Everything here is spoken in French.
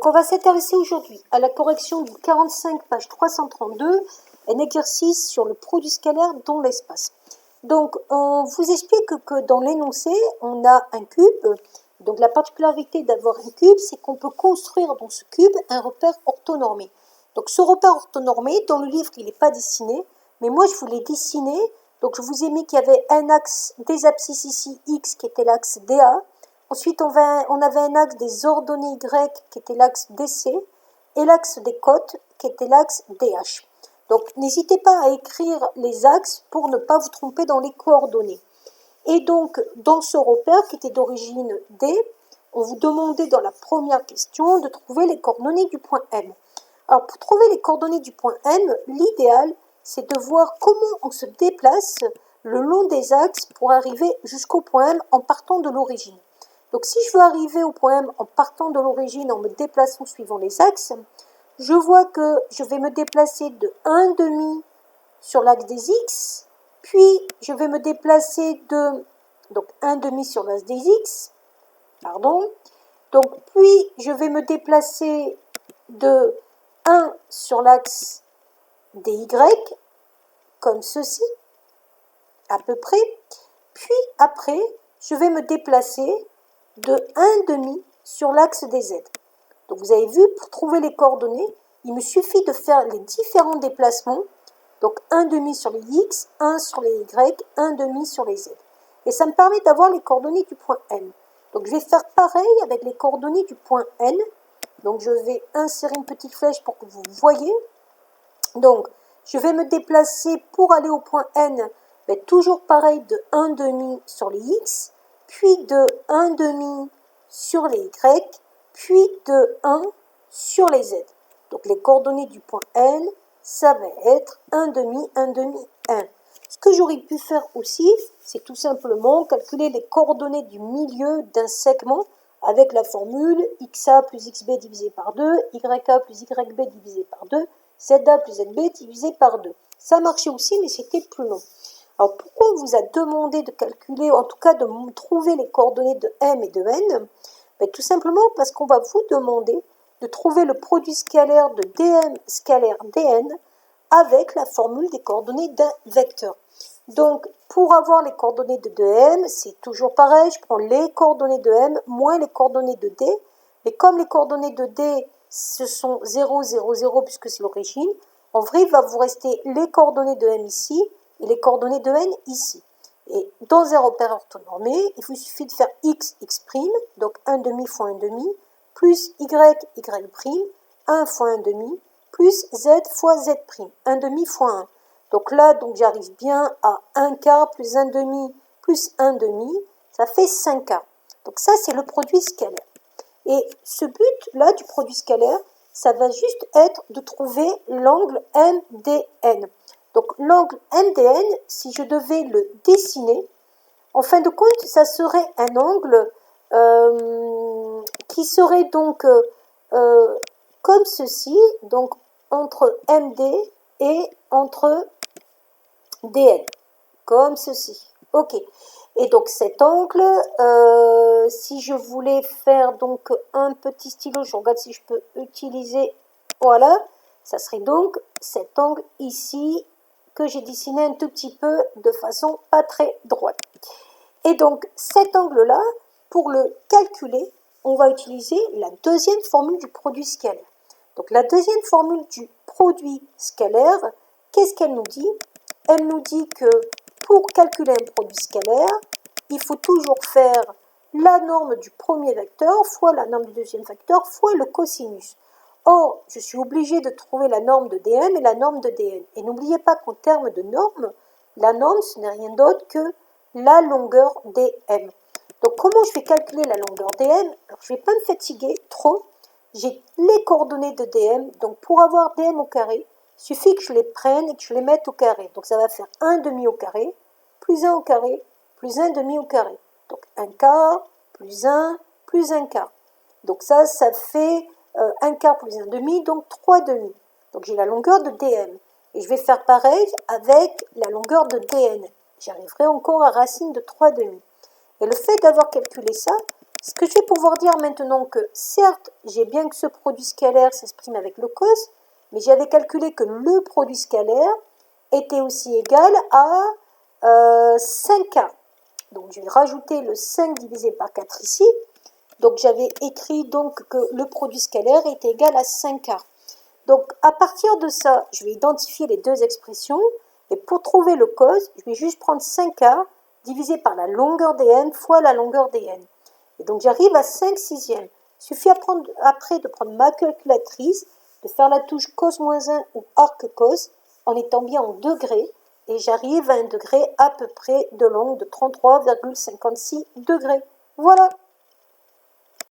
Donc, on va s'intéresser aujourd'hui à la correction du 45, page 332, un exercice sur le produit scalaire dans l'espace. Donc, on vous explique que dans l'énoncé, on a un cube. Donc, la particularité d'avoir un cube, c'est qu'on peut construire dans ce cube un repère orthonormé. Donc, ce repère orthonormé, dans le livre, il n'est pas dessiné, mais moi, je voulais dessiner. Donc, je vous ai mis qu'il y avait un axe des abscisses ici, X, qui était l'axe DA. Ensuite, on avait un axe des ordonnées Y, qui était l'axe DC, et l'axe des côtes, qui était l'axe DH. Donc, n'hésitez pas à écrire les axes pour ne pas vous tromper dans les coordonnées. Et donc, dans ce repère, qui était d'origine D, on vous demandait dans la première question de trouver les coordonnées du point M. Alors, pour trouver les coordonnées du point M, l'idéal, c'est de voir comment on se déplace le long des axes pour arriver jusqu'au point M en partant de l'origine. Donc, si je veux arriver au point M en partant de l'origine, en me déplaçant suivant les axes, je vois que je vais me déplacer de 1,5 sur l'axe des X, puis je vais me déplacer de, donc 1,5 sur l'axe des X, donc puis je vais me déplacer de 1 sur l'axe des Y, comme ceci, à peu près, puis après, je vais me déplacer de 1,5 sur l'axe des Z. Donc vous avez vu, pour trouver les coordonnées, il me suffit de faire les différents déplacements. Donc 1,5 sur les X, 1 sur les Y, 1,5 sur les Z. Et ça me permet d'avoir les coordonnées du point N. Donc je vais faire pareil avec les coordonnées du point N. Donc je vais insérer une petite flèche pour que vous voyez. Donc je vais me déplacer pour aller au point N, mais toujours pareil de 1,5 sur les X, puis de 1,5 sur les Y, puis de 1 sur les Z. Donc les coordonnées du point N, ça va être 1,5, 1,5, 1. Ce que j'aurais pu faire aussi, c'est tout simplement calculer les coordonnées du milieu d'un segment avec la formule XA plus XB divisé par 2, YA plus YB divisé par 2, ZA plus ZB divisé par 2. Ça marchait aussi, mais c'était plus long. Alors, pourquoi on vous a demandé de calculer, en tout cas de trouver les coordonnées de M et de N? Tout simplement parce qu'on va vous demander de trouver le produit scalaire de dm scalaire dn avec la formule des coordonnées d'un vecteur. Donc, pour avoir les coordonnées de 2m, c'est toujours pareil, je prends les coordonnées de m moins les coordonnées de d, mais comme les coordonnées de d, ce sont 0, 0, 0, puisque c'est l'origine, en vrai, il va vous rester les coordonnées de m ici et les coordonnées de n ici. Et dans un repère orthonormé, il vous suffit de faire x, x', donc 1,5 fois 1,5, plus y, y', 1 fois 1,5, plus z fois z', 1,5 fois 1. Donc là, j'arrive bien à 1 quart plus 1,5 plus 1,5, ça fait 5 quarts. Donc ça, c'est le produit scalaire. Et ce but-là du produit scalaire, ça va juste être de trouver l'angle MDN. Donc l'angle MDN, si je devais le dessiner, en fin de compte, ça serait un angle qui serait donc comme ceci, donc entre MD et entre DN, comme ceci. Ok. Et donc cet angle, si je voulais faire donc un petit stylo, je regarde si je peux utiliser, voilà, ça serait donc cet angle ici que j'ai dessiné un tout petit peu de façon pas très droite. Et donc cet angle-là, pour le calculer, on va utiliser la deuxième formule du produit scalaire. Donc la deuxième formule du produit scalaire, qu'est-ce qu'elle nous dit? Elle nous dit que pour calculer un produit scalaire, il faut toujours faire la norme du premier vecteur fois la norme du deuxième vecteur fois le cosinus. Or, je suis obligée de trouver la norme de dm et la norme de dn. Et n'oubliez pas qu'en termes de norme, la norme, ce n'est rien d'autre que la longueur dm. Donc, comment je vais calculer la longueur dm? Alors, je ne vais pas me fatiguer trop. J'ai les coordonnées de dm. Donc, pour avoir dm au carré, il suffit que je les prenne et que je les mette au carré. Donc, ça va faire 1,5 au carré, plus 1 au carré, plus 1,5 au carré. Donc, 1 quart, plus 1, plus 1 quart. Donc, ça fait 1 quart plus 1,5, donc 3,5. Donc, j'ai la longueur de dm. Et je vais faire pareil avec la longueur de dn. J'arriverai encore à racine de 3,5. Et le fait d'avoir calculé ça, Ce que je vais pouvoir dire maintenant que, certes, j'ai bien que ce produit scalaire s'exprime avec le cos, mais j'avais calculé que le produit scalaire était aussi égal à 5K. Donc, je vais rajouter le 5 divisé par 4 ici. Donc, j'avais écrit donc que le produit scalaire était égal à 5K. Donc, à partir de ça, je vais identifier les deux expressions. Et pour trouver le cos, je vais juste prendre 5K divisé par la longueur des n fois la longueur des n. Et donc, j'arrive à 5 sixièmes. Il suffit après de prendre ma calculatrice, de faire la touche cos moins 1 ou arc cos en étant bien en degrés. Et j'arrive à un degré à peu près de l'angle de 33,56 degrés. Voilà.